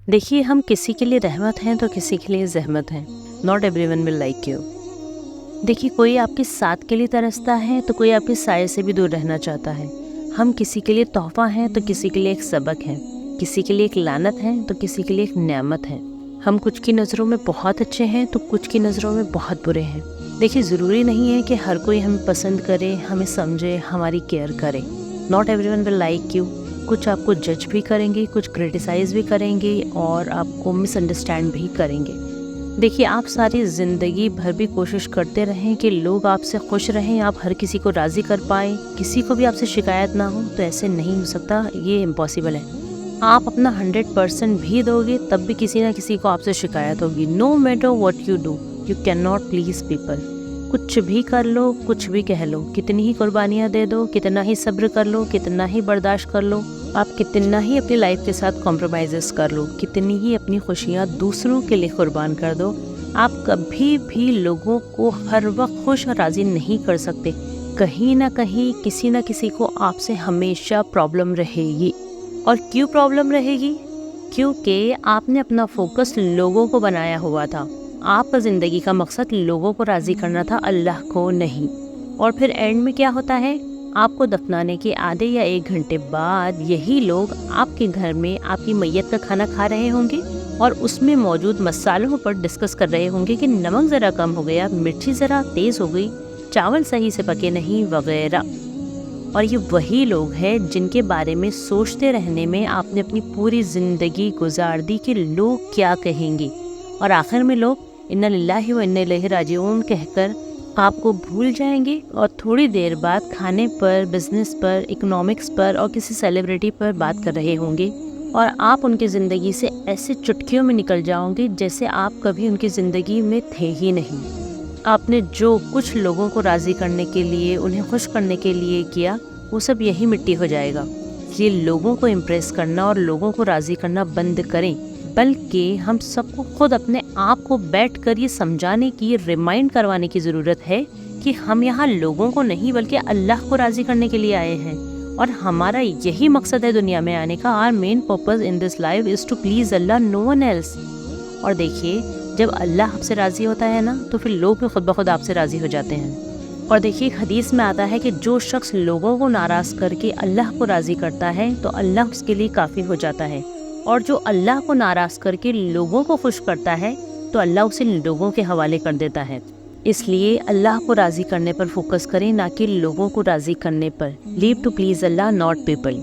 देखिए, हम किसी के लिए रहमत हैं तो किसी के लिए ज़हमत हैं। Not everyone will like you. देखिए, कोई आपके साथ के लिए तरसता है तो कोई आपके साये से भी दूर रहना चाहता है। हम किसी के लिए तोहफ़ा हैं तो किसी के लिए एक सबक है, किसी के लिए एक लानत है तो किसी के लिए एक नेमत है। हम कुछ की नज़रों में बहुत अच्छे हैं तो कुछ की नज़रों में बहुत बुरे हैं। देखिए, ज़रूरी नहीं है कि हर कोई हमें पसंद करे, हमें समझे, हमारी केयर करे। Not everyone will like you. कुछ आपको जज भी करेंगे, कुछ क्रिटिसाइज़ भी करेंगे और आपको मिसअंडरस्टैंड भी करेंगे। देखिए, आप सारी ज़िंदगी भर भी कोशिश करते रहें कि लोग आपसे खुश रहें, आप हर किसी को राज़ी कर पाएँ, किसी को भी आपसे शिकायत ना हो, तो ऐसे नहीं हो सकता, ये इम्पॉसिबल है। आप अपना 100% भी दोगे तब भी किसी ना किसी को आपसे शिकायत होगी। No matter what you do, you can not please people. कुछ भी कर लो, कुछ भी कह लो, कितनी ही कुर्बानियाँ दे दो, कितना ही सब्र कर लो, कितना ही बर्दाश्त कर लो, आप कितना ही अपनी लाइफ के साथ कॉम्प्रोमाइज़ कर लो, कितनी ही अपनी खुशियाँ दूसरों के लिए कुर्बान कर दो, आप कभी भी लोगों को हर वक्त खुश और राज़ी नहीं कर सकते। कहीं ना कहीं किसी ना किसी को आपसे हमेशा प्रॉब्लम रहेगी। और क्यों प्रॉब्लम रहेगी? क्योंकि आपने अपना फोकस लोगों को बनाया हुआ था। आपका ज़िंदगी का मकसद लोगों को राज़ी करना था, अल्लाह को नहीं। और फिर एंड में क्या होता है? आपको दफनाने के आधे या 1 घंटे बाद यही लोग आपके घर में आपकी मैयत का खाना खा रहे होंगे और उसमें मौजूद मसालों पर डिस्कस कर रहे होंगे कि नमक ज़रा कम हो गया, मिर्ची ज़रा तेज़ हो गई, चावल सही से पके नहीं, वगैरह। और ये वही लोग हैं जिनके बारे में सोचते रहने में आपने अपनी पूरी ज़िंदगी गुजार दी कि लोग क्या कहेंगे। और आखिर में लोग इन्ना लिल्लाहि व इन्ना इलैहि राजिऊन कहकर आपको भूल जाएंगे और थोड़ी देर बाद खाने पर, बिजनेस पर, इकोनॉमिक्स पर और किसी सेलिब्रिटी पर बात कर रहे होंगे और आप उनकी ज़िंदगी से ऐसे चुटकियों में निकल जाओगे जैसे आप कभी उनकी ज़िंदगी में थे ही नहीं। आपने जो कुछ लोगों को राज़ी करने के लिए, उन्हें खुश करने के लिए किया, वो सब यही मिट्टी हो जाएगा। इसलिए लोगों को इम्प्रेस करना और लोगों को राज़ी करना बंद करें, बल्कि हम सबको खुद अपने आप को बैठकर ये समझाने की, रिमाइंड करवाने की ज़रूरत है कि हम यहाँ लोगों को नहीं बल्कि अल्लाह को राज़ी करने के लिए आए हैं और हमारा यही मकसद है दुनिया में आने का। Our main purpose in this life is to please Allah, no one else. और देखिए, जब अल्लाह आपसे राज़ी होता है ना, तो फिर लोग भी खुद ब खुद आपसे राज़ी हो जाते हैं। और देखिए, हदीस में आता है कि जो शख्स लोगों को नाराज़ करके अल्लाह को राज़ी करता है तो अल्लाह उसके लिए काफ़ी हो जाता है, और जो अल्लाह को नाराज़ करके लोगों को खुश करता है तो अल्लाह उसे लोगों के हवाले कर देता है। इसलिए अल्लाह को राज़ी करने पर फोकस करें, ना कि लोगों को राज़ी करने पर। Live to please Allah, not people.